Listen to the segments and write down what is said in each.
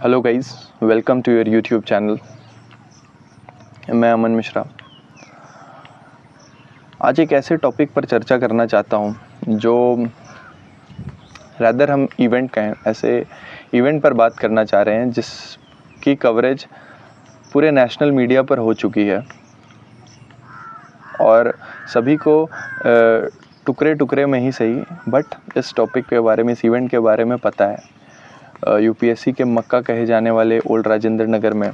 Hello guys, welcome to your YouTube channel. मैं अमन मिश्रा। आज एक ऐसे टॉपिक पर चर्चा करना चाहता हूं जो रैदर हम इवेंट कहें, ऐसे इवेंट पर बात करना चाह रहे हैं जिसकी कवरेज पूरे नेशनल मीडिया पर हो चुकी है और सभी को टुकड़े टुकड़े में ही सही बट इस टॉपिक के बारे में, इस इवेंट के बारे में पता है। यूपीएससी के मक्का कहे जाने वाले ओल्ड राजेंद्र नगर में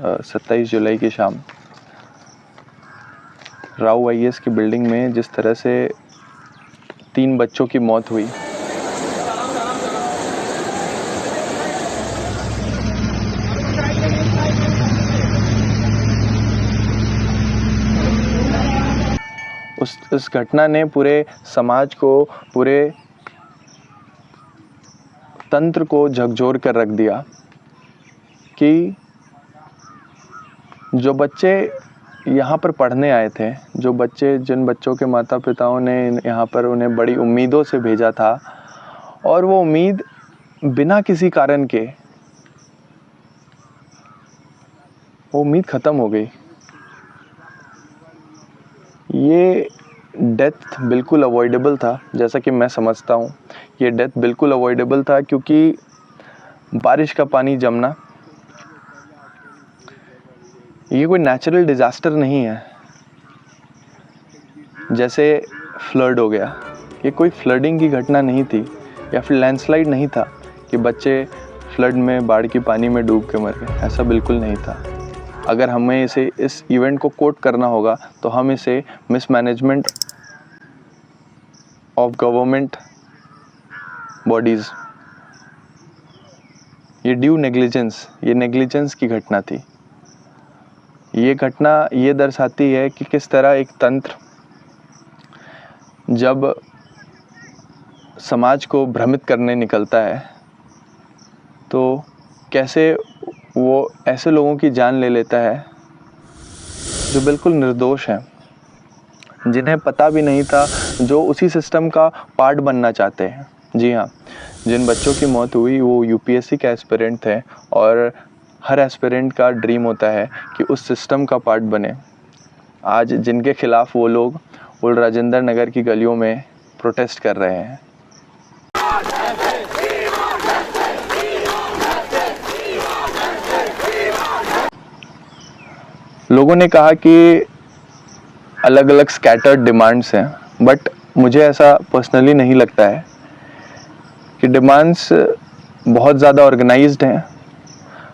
27 जुलाई की शाम राव आईएएस की बिल्डिंग में जिस तरह से 3 बच्चों की मौत हुई, उस घटना ने पूरे समाज को, पूरे तंत्र को झकझोर कर रख दिया कि जो बच्चे यहाँ पर पढ़ने आए थे, जिन बच्चों के माता पिताओं ने यहाँ पर उन्हें बड़ी उम्मीदों से भेजा था और वो उम्मीद बिना किसी कारण के वो उम्मीद ख़त्म हो गई। ये डेथ बिल्कुल अवॉइडेबल था, जैसा कि मैं समझता हूँ। ये डेथ बिल्कुल अवॉइडेबल था क्योंकि बारिश का पानी जमना ये कोई नेचुरल डिज़ास्टर नहीं है। जैसे फ्लड हो गया, ये कोई फ्लडिंग की घटना नहीं थी या फिर लैंडस्लाइड नहीं था कि बच्चे फ्लड में, बाढ़ की पानी में डूब के मर गए। ऐसा बिल्कुल नहीं था। अगर हमें इस इवेंट को कोट करना होगा तो हम इसे मिसमैनेजमेंट ऑफ गवर्नमेंट बॉडीज़, ये ड्यू नेग्लिजेंस, ये नेग्लिजेंस की घटना थी। ये घटना ये दर्शाती है कि किस तरह एक तंत्र जब समाज को भ्रमित करने निकलता है तो कैसे वो ऐसे लोगों की जान ले लेता है जो बिल्कुल निर्दोष हैं, जिन्हें पता भी नहीं था, जो उसी सिस्टम का पार्ट बनना चाहते हैं। जी हाँ, जिन बच्चों की मौत हुई वो यूपीएससी के एस्पिरेंट थे और हर एस्पिरेंट का ड्रीम होता है कि उस सिस्टम का पार्ट बने। आज जिनके खिलाफ वो लोग ओल्ड राजेंद्र नगर की गलियों में प्रोटेस्ट कर रहे हैं। लोगों ने कहा कि अलग अलग स्कैटर्ड डिमांड्स हैं, बट मुझे ऐसा पर्सनली नहीं लगता है कि डिमांड्स बहुत ज़्यादा ऑर्गेनाइज्ड हैं।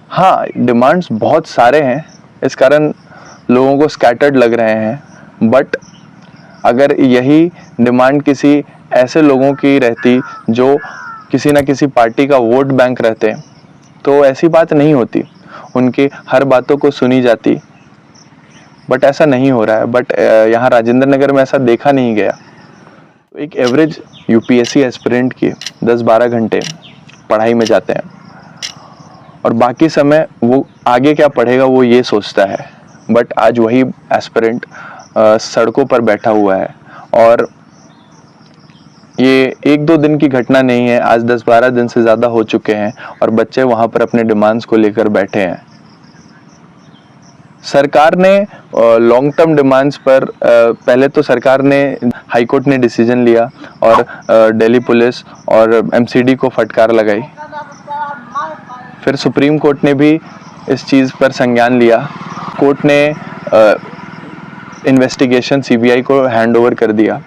हाँ, डिमांड्स बहुत सारे हैं, इस कारण लोगों को स्कैटर्ड लग रहे हैं। बट अगर यही डिमांड किसी ऐसे लोगों की रहती जो किसी न किसी पार्टी का वोट बैंक रहते तो ऐसी बात नहीं होती, उनकी हर बातों को सुनी जाती। बट ऐसा नहीं हो रहा है। बट यहाँ राजेंद्र नगर में ऐसा देखा नहीं गया। एक एवरेज यूपीएससी एस्पिरेंट की 10-12 घंटे पढ़ाई में जाते हैं और बाकी समय वो आगे क्या पढ़ेगा वो ये सोचता है। बट आज वही एस्पिरेंट सड़कों पर बैठा हुआ है और ये 1-2 दिन की घटना नहीं है, आज 10-12 दिन से ज़्यादा हो चुके हैं और बच्चे वहाँ पर अपने डिमांड्स को लेकर बैठे हैं। सरकार ने लॉन्ग टर्म डिमांड्स पर पहले तो सरकार ने, हाई कोर्ट ने डिसीजन लिया और दिल्ली पुलिस और एमसीडी को फटकार लगाई। फिर सुप्रीम कोर्ट ने भी इस चीज़ पर संज्ञान लिया। कोर्ट ने इन्वेस्टिगेशन सीबीआई को हैंड ओवर कर दिया।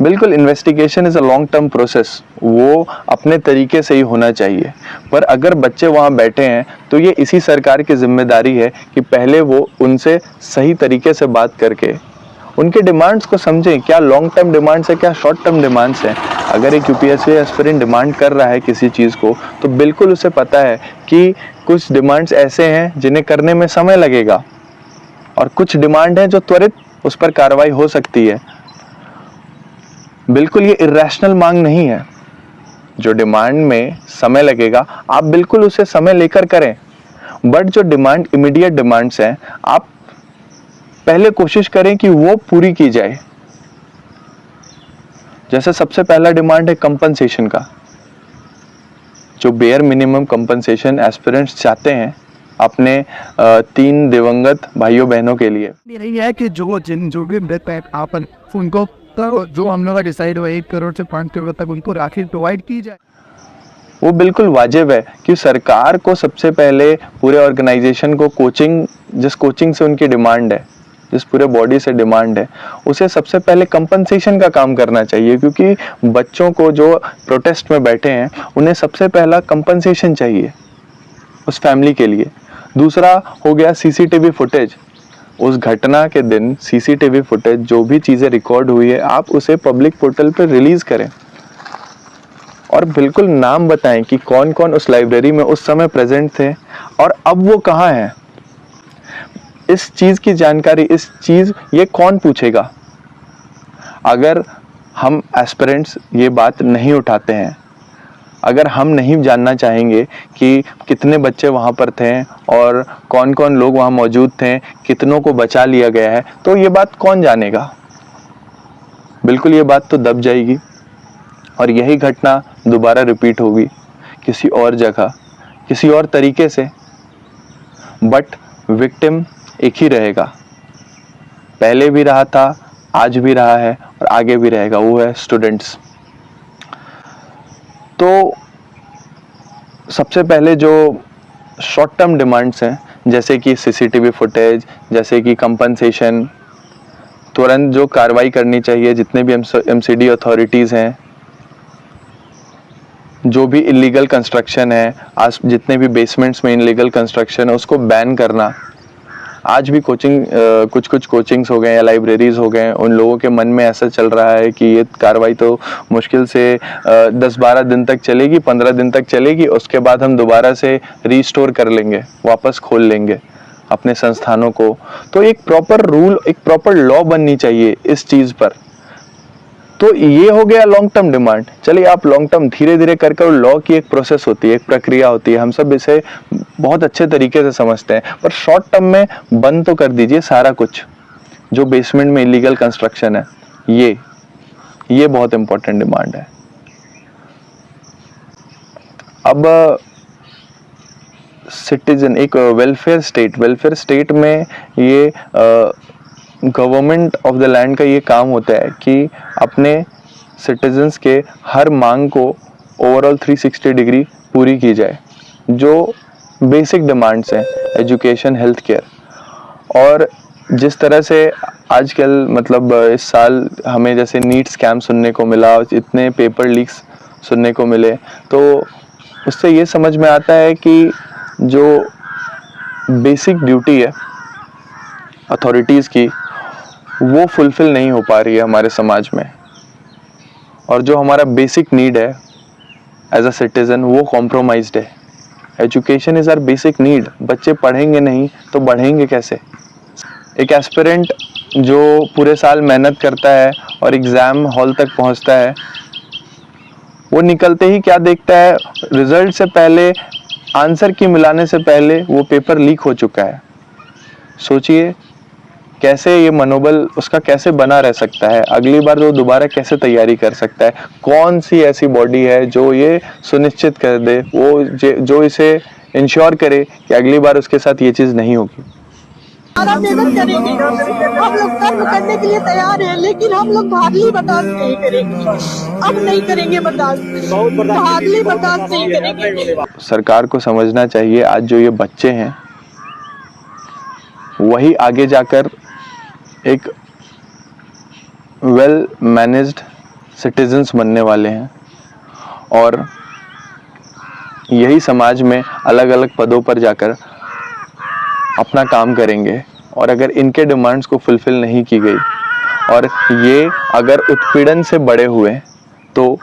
बिल्कुल, investigation is a long term process, वो अपने तरीके से ही होना चाहिए। पर अगर बच्चे वहाँ बैठे हैं तो ये इसी सरकार की जिम्मेदारी है कि पहले वो उनसे सही तरीके से बात करके उनके डिमांड्स को समझें। क्या लॉन्ग टर्म डिमांड्स है, क्या शॉर्ट टर्म डिमांड्स हैं। अगर एक यूपीएससी एस्पिरेंट डिमांड कर रहा है किसी चीज़ को तो बिल्कुल उसे पता है कि कुछ डिमांड्स ऐसे हैं जिन्हें करने में समय लगेगा और कुछ डिमांड है जो त्वरित उस पर कार्रवाई हो सकती है। बिल्कुल ये इरेशनल मांग नहीं है। जो डिमांड में समय लगेगा आप बिल्कुल उसे समय लेकर करें, बट जो डिमांड इमीडिएट डिमांड्स हैं आप पहले कोशिश करें कि वो पूरी की जाए। जैसे सबसे पहला डिमांड है कंपनसेशन का। जो बेयर मिनिमम कंपनसेशन एस्पिरेंट्स चाहते हैं अपने 3 दिवंगत भाइयों बहनों के लिए। यही है कि जो भी मृत है आप उनको तो जो हम लोग का डिसाइड हुआ 1 करोड़ से 5 करोड़ तक उनको राशि प्रोवाइड की जाए, वो बिल्कुल वाजिब है कि सरकार को सबसे पहले पूरे ऑर्गेनाइजेशन को जिस कोचिंग से उनकी डिमांड है, जिस पूरे बॉडी से डिमांड है, उसे सबसे पहले कंपनसेशन का काम करना चाहिए, क्योंकि बच्चों को जो प्रोटेस्ट में बैठे हैं उन्हें सबसे पहला कंपनसेशन चाहिए उस फैमिली के लिए। दूसरा हो गया सीसीटीवी फुटेज। उस घटना के दिन सीसीटीवी फुटेज जो भी चीज़ें रिकॉर्ड हुई है आप उसे पब्लिक पोर्टल पर रिलीज करें और बिल्कुल नाम बताएं कि कौन कौन उस लाइब्रेरी में उस समय प्रेजेंट थे और अब वो कहाँ हैं। इस चीज़ की जानकारी, ये कौन पूछेगा? अगर हम एस्पिरेंट्स ये बात नहीं उठाते हैं, अगर हम नहीं जानना चाहेंगे कि कितने बच्चे वहाँ पर थे और कौन कौन लोग वहाँ मौजूद थे, कितनों को बचा लिया गया है, तो ये बात कौन जानेगा? बिल्कुल ये बात तो दब जाएगी और यही घटना दोबारा रिपीट होगी किसी और जगह, किसी और तरीके से, बट विक्टिम एक ही रहेगा। पहले भी रहा था, आज भी रहा है और आगे भी रहेगा, वो है स्टूडेंट्स। तो सबसे पहले जो शॉर्ट टर्म डिमांड्स हैं, जैसे कि सीसीटीवी फुटेज, जैसे कि कंपनसेशन, तुरंत जो कार्रवाई करनी चाहिए, जितने भी एमसीडी अथॉरिटीज़ हैं, जो भी इलीगल कंस्ट्रक्शन है, आज जितने भी बेसमेंट्स में इलीगल कंस्ट्रक्शन है उसको बैन करना। आज भी कुछ कोचिंग्स हो गए या लाइब्रेरीज हो गए, उन लोगों के मन में ऐसा चल रहा है कि ये कार्रवाई तो मुश्किल से 10-12 दिन तक चलेगी, 15 दिन तक चलेगी, उसके बाद हम दोबारा से रीस्टोर कर लेंगे, वापस खोल लेंगे अपने संस्थानों को। तो एक प्रॉपर रूल, एक प्रॉपर लॉ बननी चाहिए इस चीज़ पर। तो ये हो गया लॉन्ग टर्म डिमांड। चलिए आप लॉन्ग टर्म धीरे धीरे कर लॉ की एक प्रोसेस होती है, एक प्रक्रिया होती है, हम सब इसे बहुत अच्छे तरीके से समझते हैं, पर शॉर्ट टर्म में बंद तो कर दीजिए सारा कुछ जो बेसमेंट में इलीगल कंस्ट्रक्शन है। ये बहुत इंपॉर्टेंट डिमांड है। अब सिटीजन, एक वेलफेयर स्टेट में ये गवर्नमेंट ऑफ द लैंड का ये काम होता है कि अपने सिटीजन्स के हर मांग को ओवरऑल 360 डिग्री पूरी की जाए। जो बेसिक डिमांड्स हैं, एजुकेशन, हेल्थ केयर, और जिस तरह से आजकल मतलब इस साल हमें जैसे नीट स्कैम सुनने को मिला, इतने पेपर लीक्स सुनने को मिले, तो उससे ये समझ में आता है कि जो बेसिक ड्यूटी है अथॉरिटीज़ की वो फुलफिल नहीं हो पा रही है हमारे समाज में, और जो हमारा बेसिक नीड है एज अ सिटीज़न वो कॉम्प्रोमाइज्ड है। Education is our basic need. बच्चे पढ़ेंगे नहीं तो बढ़ेंगे कैसे? एक एस्पिरेंट जो पूरे साल मेहनत करता है और एग्ज़ाम हॉल तक पहुंचता है, वो निकलते ही क्या देखता है? रिजल्ट से पहले, आंसर की मिलाने से पहले वो पेपर लीक हो चुका है। सोचिए कैसे ये मनोबल उसका कैसे बना रह सकता है, अगली बार वो दोबारा कैसे तैयारी कर सकता है? कौन सी ऐसी बॉडी है जो ये सुनिश्चित कर दे, वो जो इसे इंश्योर करे कि अगली बार उसके साथ ये चीज़ नहीं होगी? मेहनत करेंगे, हम लोग कर्म करने के लिए तैयार हैं, लेकिन हम लोग धाधली बर्दाश्त नहीं करेंगे। अब नहीं करेंगे बर्दाश्त, धाधली बर्दाश्त नहीं करेंगे। सरकार को समझना चाहिए आज जो ये बच्चे हैं वही आगे जाकर एक वेल मैनेज्ड सिटीजन्स बनने वाले हैं और यही समाज में अलग अलग पदों पर जाकर अपना काम करेंगे। और अगर इनके डिमांड्स को फुलफिल नहीं की गई और ये अगर उत्पीड़न से बड़े हुए तो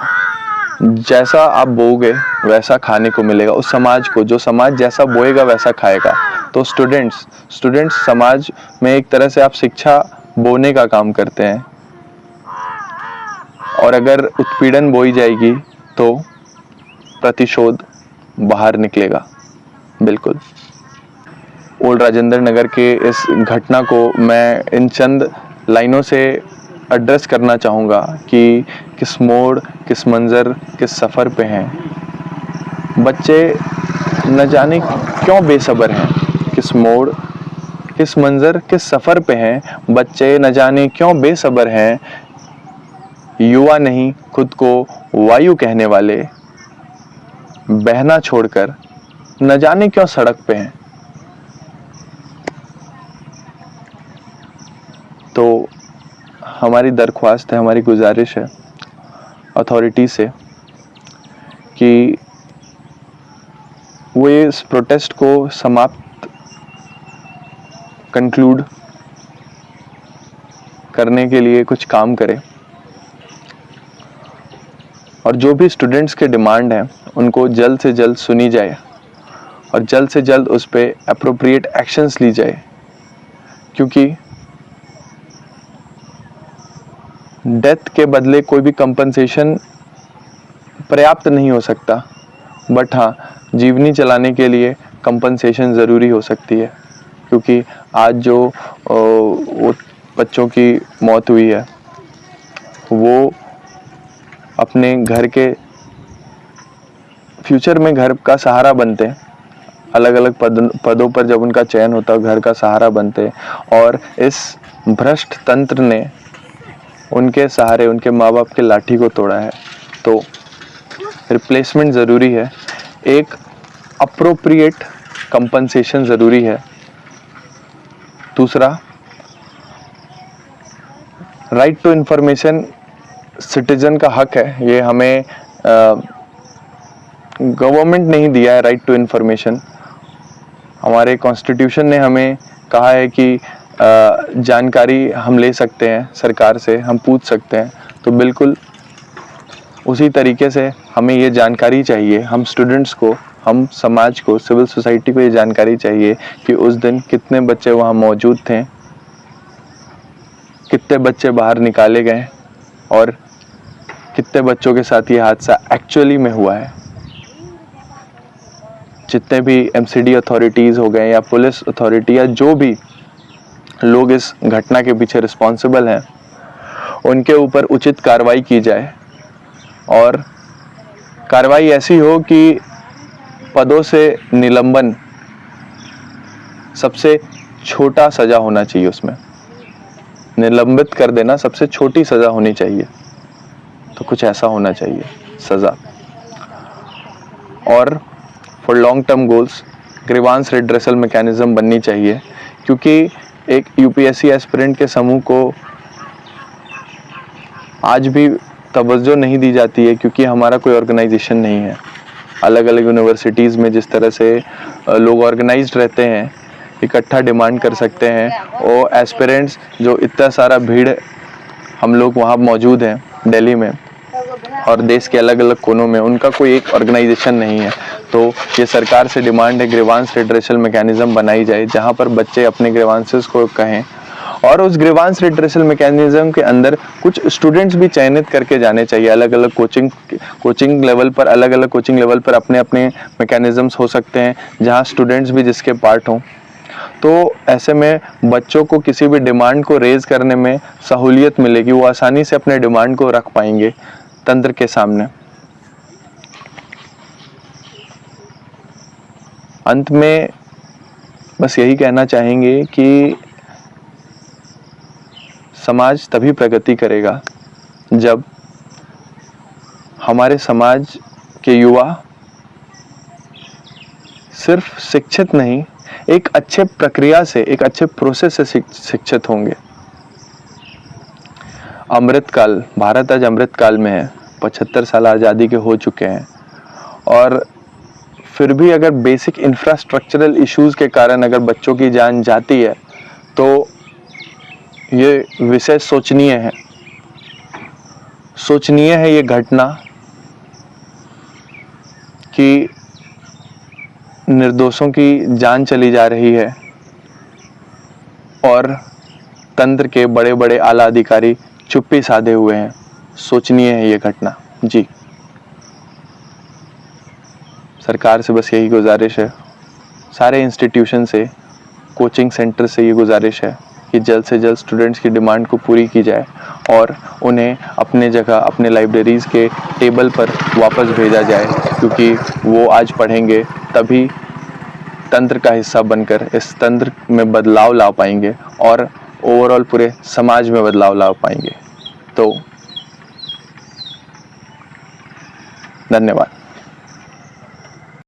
जैसा आप बोओगे वैसा खाने को मिलेगा उस समाज को। जो समाज जैसा बोएगा वैसा खाएगा। तो स्टूडेंट्स समाज में एक तरह से आप शिक्षा बोने का काम करते हैं, और अगर उत्पीड़न बोई जाएगी तो प्रतिशोध बाहर निकलेगा। बिल्कुल। ओल्ड राजेंद्र नगर के इस घटना को मैं इन चंद लाइनों से एड्रेस करना चाहूँगा कि किस मोड़, किस मंज़र, किस सफ़र पे हैं बच्चे न जाने क्यों बेसब्र हैं, किस मोड़, किस मंजर, किस सफ़र पे हैं। बच्चे न जाने क्यों बेसब्र हैं, युवा नहीं खुद को वायु कहने वाले, बहना छोड़कर न जाने क्यों सड़क पे हैं। तो हमारी दरख्वास्त है, हमारी गुजारिश है अथॉरिटी से कि वो इस प्रोटेस्ट को समाप्त कंक्लूड करने के लिए कुछ काम करे और जो भी स्टूडेंट्स के डिमांड हैं उनको जल्द से जल्द सुनी जाए और जल्द से जल्द उस पर एप्रोप्रिएट एक्शंस ली जाए, क्योंकि डेथ के बदले कोई भी कंपनसेशन पर्याप्त नहीं हो सकता, बट हाँ जीवनी चलाने के लिए कंपनसेशन ज़रूरी हो सकती है। क्योंकि आज जो वो बच्चों की मौत हुई है वो अपने घर के फ्यूचर में घर का सहारा बनते हैं, अलग अलग पदों पर जब उनका चयन होता है घर का सहारा बनते हैं, और इस भ्रष्ट तंत्र ने उनके सहारे, उनके माँ बाप के लाठी को तोड़ा है। तो रिप्लेसमेंट ज़रूरी है, एक अप्रोप्रिएट कंपनसेशन ज़रूरी है। दूसरा, राइट टू इन्फॉर्मेशन सिटीजन का हक है, ये हमें गवर्नमेंट नहीं दिया है। राइट टू इन्फॉर्मेशन हमारे कॉन्स्टिट्यूशन ने हमें कहा है कि जानकारी हम ले सकते हैं सरकार से, हम पूछ सकते हैं। तो बिल्कुल उसी तरीके से हमें ये जानकारी चाहिए, हम स्टूडेंट्स को, हम समाज को, सिविल सोसाइटी को ये जानकारी चाहिए कि उस दिन कितने बच्चे वहाँ मौजूद थे, कितने बच्चे बाहर निकाले गए और कितने बच्चों के साथ ये हादसा एक्चुअली में हुआ है। जितने भी एमसीडी अथॉरिटीज़ हो गए या पुलिस अथॉरिटी या जो भी लोग इस घटना के पीछे रिस्पॉन्सिबल हैं, उनके ऊपर उचित कार्रवाई की जाए और कार्रवाई ऐसी हो कि पदों से निलंबन सबसे छोटा सज़ा होना चाहिए, उसमें निलंबित कर देना सबसे छोटी सज़ा होनी चाहिए। तो कुछ ऐसा होना चाहिए सज़ा। और for long term goals grievance redressal mechanism बननी चाहिए, क्योंकि एक यूपीएससी एस्पिरेंट के समूह को आज भी तवज्जो नहीं दी जाती है, क्योंकि हमारा कोई ऑर्गेनाइजेशन नहीं है। अलग अलग यूनिवर्सिटीज़ में जिस तरह से लोग ऑर्गेनाइज्ड रहते हैं, इकट्ठा डिमांड कर सकते हैं, और एस्पिरेंट्स जो इतना सारा भीड़ हम लोग वहाँ मौजूद हैं दिल्ली में और देश के अलग अलग कोनों में, उनका कोई एक ऑर्गेनाइजेशन नहीं है। तो ये सरकार से डिमांड है ग्रीवांस रिड्रेसल मैकेनिज्म बनाई जाए, जहाँ पर बच्चे अपने ग्रीवांसेस को कहें और उस ग्रीवांस रिड्रेसल मैकेनिज्म के अंदर कुछ स्टूडेंट्स भी चयनित करके जाने चाहिए। अलग अलग कोचिंग लेवल पर, अलग अलग कोचिंग लेवल पर अपने अपने मैकेनिज्म्स हो सकते हैं, जहाँ स्टूडेंट्स भी जिसके पार्ट हों। तो ऐसे में बच्चों को किसी भी डिमांड को रेज करने में सहूलियत मिलेगी, वो आसानी से अपने डिमांड को रख पाएंगे तंत्र के सामने। अंत में बस यही कहना चाहेंगे कि समाज तभी प्रगति करेगा जब हमारे समाज के युवा सिर्फ शिक्षित नहीं, एक अच्छे प्रक्रिया से, एक अच्छे प्रोसेस से शिक्षित होंगे। अमृतकाल, भारत आज अमृतकाल में है, 75 साल आज़ादी के हो चुके हैं, और फिर भी अगर बेसिक इंफ्रास्ट्रक्चरल इश्यूज के कारण अगर बच्चों की जान जाती है तो ये विषय सोचनीय है। सोचनीय है ये घटना कि निर्दोषों की जान चली जा रही है और तंत्र के बड़े बड़े आला अधिकारी चुप्पी साधे हुए हैं। सोचनीय है ये घटना जी। सरकार से बस यही गुजारिश है, सारे इंस्टीट्यूशन से, कोचिंग सेंटर से ये गुजारिश है कि जल्द से जल्द स्टूडेंट्स की डिमांड को पूरी की जाए और उन्हें अपने जगह अपने लाइब्रेरीज़ के टेबल पर वापस भेजा जाए, क्योंकि वो आज पढ़ेंगे तभी तंत्र का हिस्सा बनकर इस तंत्र में बदलाव ला पाएंगे और ओवरऑल पूरे समाज में बदलाव ला पाएंगे। तो धन्यवाद।